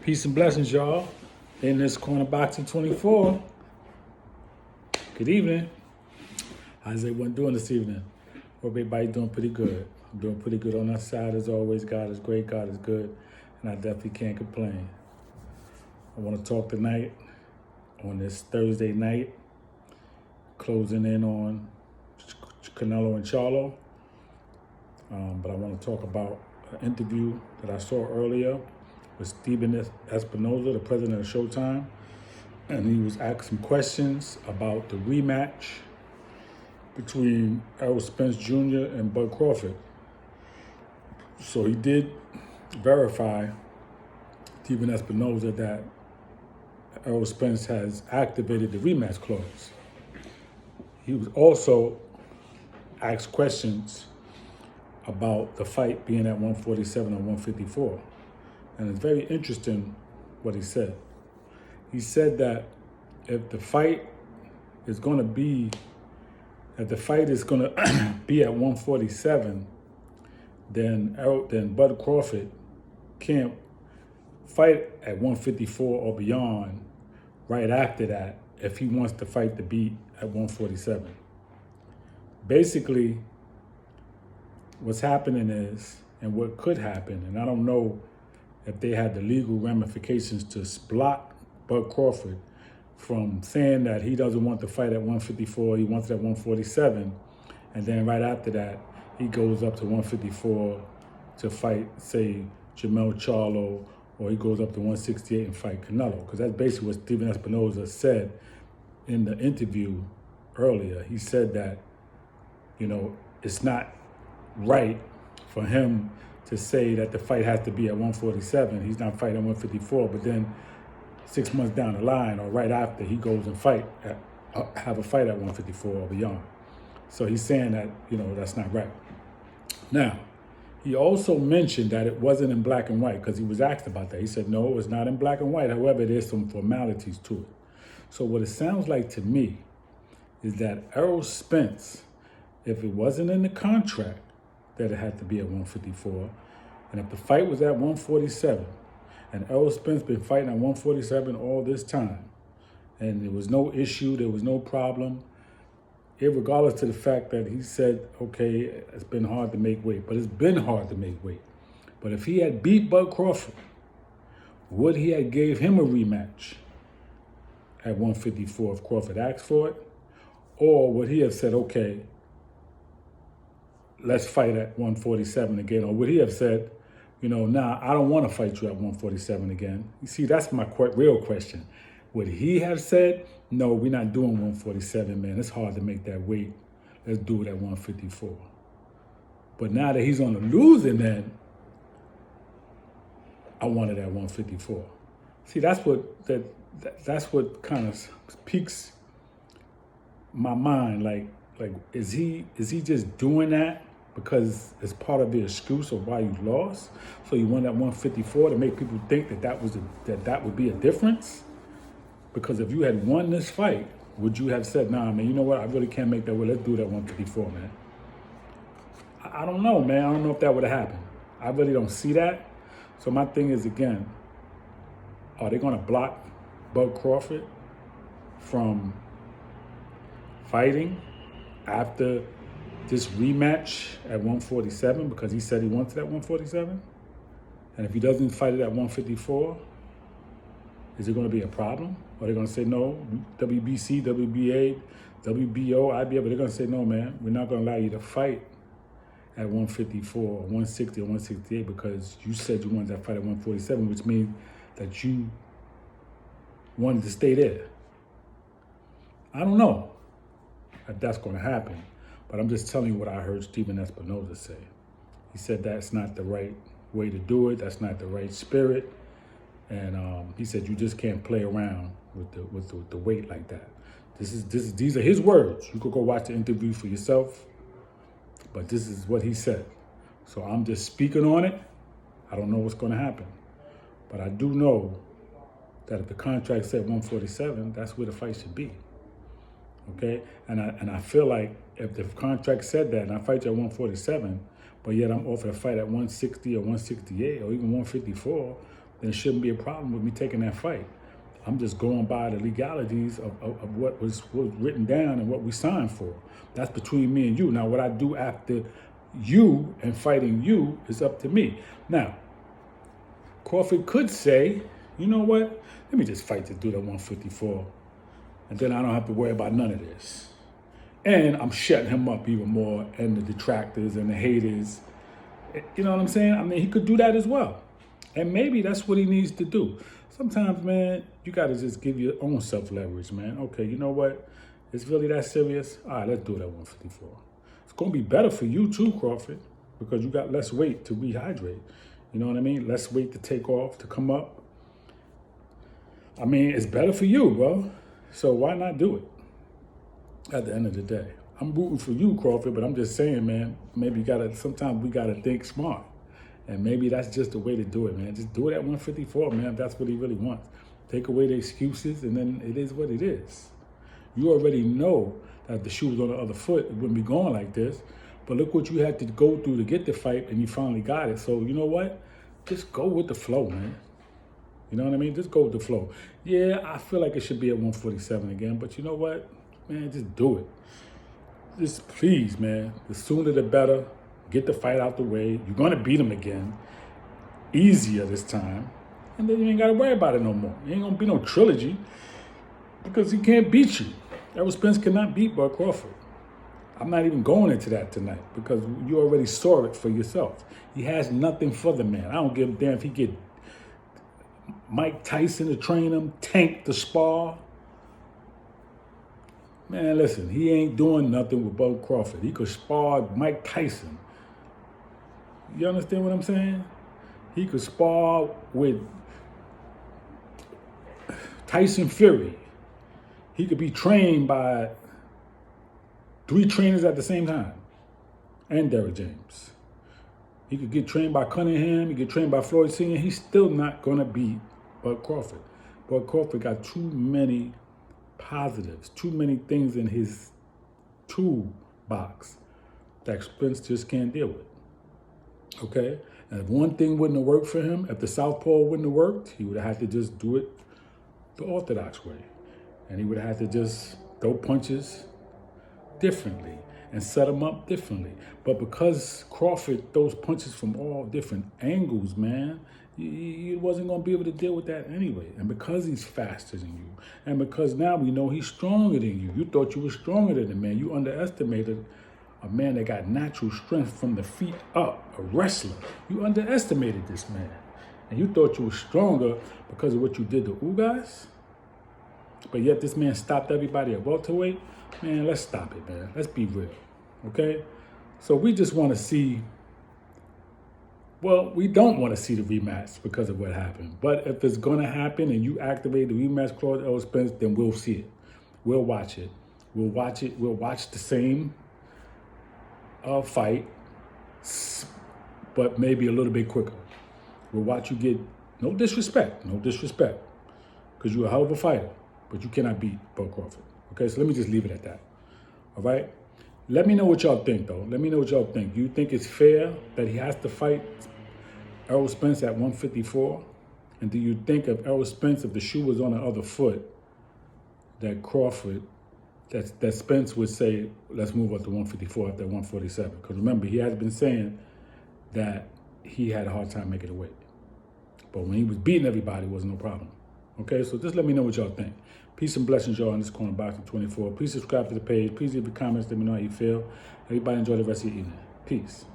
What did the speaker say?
Peace and blessings, y'all. In this corner boxing 24. Good evening. How's everyone doing this evening? Hope everybody doing pretty good. I'm doing pretty good on that side as always. God is great, God is good, and I definitely can't complain. I want to talk tonight on this Thursday night, closing in on Canelo and Charlo. But I want to talk about an interview that I saw earlier with Stephen Espinosa, the president of Showtime, and he was asked some questions about the rematch between Errol Spence Jr. and Bud Crawford. So he did verify, Stephen Espinosa, that Errol Spence has activated the rematch clause. He was also asked questions about the fight being at 147 or 154. And it's very interesting what he said. He said that if the fight is going to be at 147, then Bud Crawford can't fight at 154 or beyond right after that if he wants to fight the beat at 147. Basically, what's happening is, and what could happen, and I don't know if they had the legal ramifications to block Bud Crawford from saying that he doesn't want to fight at 154, he wants it at 147, and then right after that, he goes up to 154 to fight, say, Jermell Charlo, or he goes up to 168 and fight Canelo, because that's basically what Stephen Espinosa said in the interview earlier. He said that, it's not right for him to say that the fight has to be at 147. He's not fighting at 154, but then 6 months down the line or right after, he goes and have a fight at 154 or beyond. So he's saying that, that's not right. Now, he also mentioned that it wasn't in black and white, because he was asked about that. He said, no, it's not in black and white. However, there's some formalities to it. So what it sounds like to me is that Errol Spence, if it wasn't in the contract that it had to be at 154, and if the fight was at 147, and Errol Spence been fighting at 147 all this time, and there was no issue, there was no problem, irregardless to the fact that he said, okay, it's been hard to make weight, but it's been hard to make weight. But if he had beat Bud Crawford, would he have gave him a rematch at 154 if Crawford asked for it? Or would he have said, okay, let's fight at 147 again? Or would he have said, nah, I don't want to fight you at 147 again? You see, that's my real question. Would he have said, no, we're not doing 147, man. It's hard to make that weight. Let's do it at 154. But now that he's on the losing end, I want it at 154. See, that's what kind of piques my mind. Like, is he just doing that because it's part of the excuse of why you lost? So you won at 154 to make people think that would be a difference? Because if you had won this fight, would you have said, nah, man, you know what? I really can't make that way. Let's do it at 154, man. I don't know, man. I don't know if that would have happened. I really don't see that. So my thing is, again, are they going to block Bud Crawford from fighting after this rematch at 147 because he said he wants it at 147? And if he doesn't fight it at 154, is it going to be a problem? Or are they going to say no? WBC, WBA, WBO, IBF, but they're going to say no, man. We're not going to allow you to fight at 154 or 160 or 168 because you said you wanted that fight at 147, which means that you wanted to stay there. I don't know if that's going to happen, but I'm just telling you what I heard Stephen Espinosa say. He said that's not the right way to do it. That's not the right spirit. And he said you just can't play around with the weight like that. These are his words. You could go watch the interview for yourself, but this is what he said. So I'm just speaking on it. I don't know what's going to happen, but I do know that if the contract said 147, that's where the fight should be. Okay, and I feel like if the contract said that and I fight you at 147, but yet I'm offered a fight at 160 or 168 or even 154, then it shouldn't be a problem with me taking that fight. I'm just going by the legalities of what was written down and what we signed for. That's between me and you. Now, what I do after you and fighting you is up to me. Now, Crawford could say, you know what? Let me just fight this dude at 154. And then I don't have to worry about none of this. And I'm shutting him up even more, and the detractors and the haters. You know what I'm saying? I mean, he could do that as well. And maybe that's what he needs to do. Sometimes, man, you got to just give your own self-leverage, man. Okay, you know what? It's really that serious? All right, let's do it at 154. It's going to be better for you too, Crawford, because you got less weight to rehydrate. You know what I mean? Less weight to take off, to come up. I mean, it's better for you, bro. So why not do it at the end of the day? I'm rooting for you, Crawford, but I'm just saying, man, maybe sometimes we got to think smart. And maybe that's just the way to do it, man. Just do it at 154, man, if that's what he really wants. Take away the excuses, and then it is what it is. You already know that if the shoe was on the other foot, it wouldn't be going like this. But look what you had to go through to get the fight, and you finally got it. So you know what? Just go with the flow, man. You know what I mean? Just go with the flow. Yeah, I feel like it should be at 147 again, but you know what? Man, just do it. Just please, man. The sooner the better. Get the fight out the way. You're going to beat him again. Easier this time. And then you ain't got to worry about it no more. It ain't going to be no trilogy because he can't beat you. Errol Spence cannot beat Bud Crawford. I'm not even going into that tonight because you already saw it for yourself. He has nothing for the man. I don't give a damn if he get Mike Tyson to train him, Tank to spar. Man, listen, he ain't doing nothing with Bud Crawford. He could spar Mike Tyson. You understand what I'm saying? He could spar with Tyson Fury. He could be trained by 3 trainers at the same time. And Derrick James. He could get trained by Cunningham. He could get trained by Floyd Sr. He's still not going to beat Bud Crawford. Bud Crawford got too many positives, too many things in his toolbox that Spence just can't deal with. Okay? And if one thing wouldn't have worked for him, if the southpaw wouldn't have worked, he would have had to just do it the orthodox way. And he would have had to just throw punches differently and set him up differently. But because Crawford throws punches from all different angles, man, he wasn't going to be able to deal with that anyway. And because he's faster than you, and because now we know he's stronger than you, you thought you were stronger than the man. You underestimated a man that got natural strength from the feet up, a wrestler. You underestimated this man. And you thought you were stronger because of what you did to Ugas. But yet this man stopped everybody at welterweight. Man, let's stop it, man. Let's be real, okay? So we just want to see, well, we don't want to see the rematch because of what happened. But if it's going to happen and you activate the rematch clause, Errol Spence, then we'll see it. We'll watch it. We'll watch it. We'll watch the same fight, but maybe a little bit quicker. We'll watch you get, no disrespect, because you're a hell of a fighter, but you cannot beat Bud Crawford. Okay, so let me just leave it at that. All right? Let me know what y'all think, though. Let me know what y'all think. Do you think it's fair that he has to fight Errol Spence at 154? And do you think if Errol Spence, if the shoe was on the other foot, that Crawford, that Spence would say, let's move up to 154 after 147? Because remember, he has been saying that he had a hard time making the weight. But when he was beating everybody, it was no problem. Okay, so just let me know what y'all think. Peace and blessings, y'all, in this corner boxing 24. Please subscribe to the page. Please leave your comments. Let me know how you feel. Everybody enjoy the rest of your evening. Peace.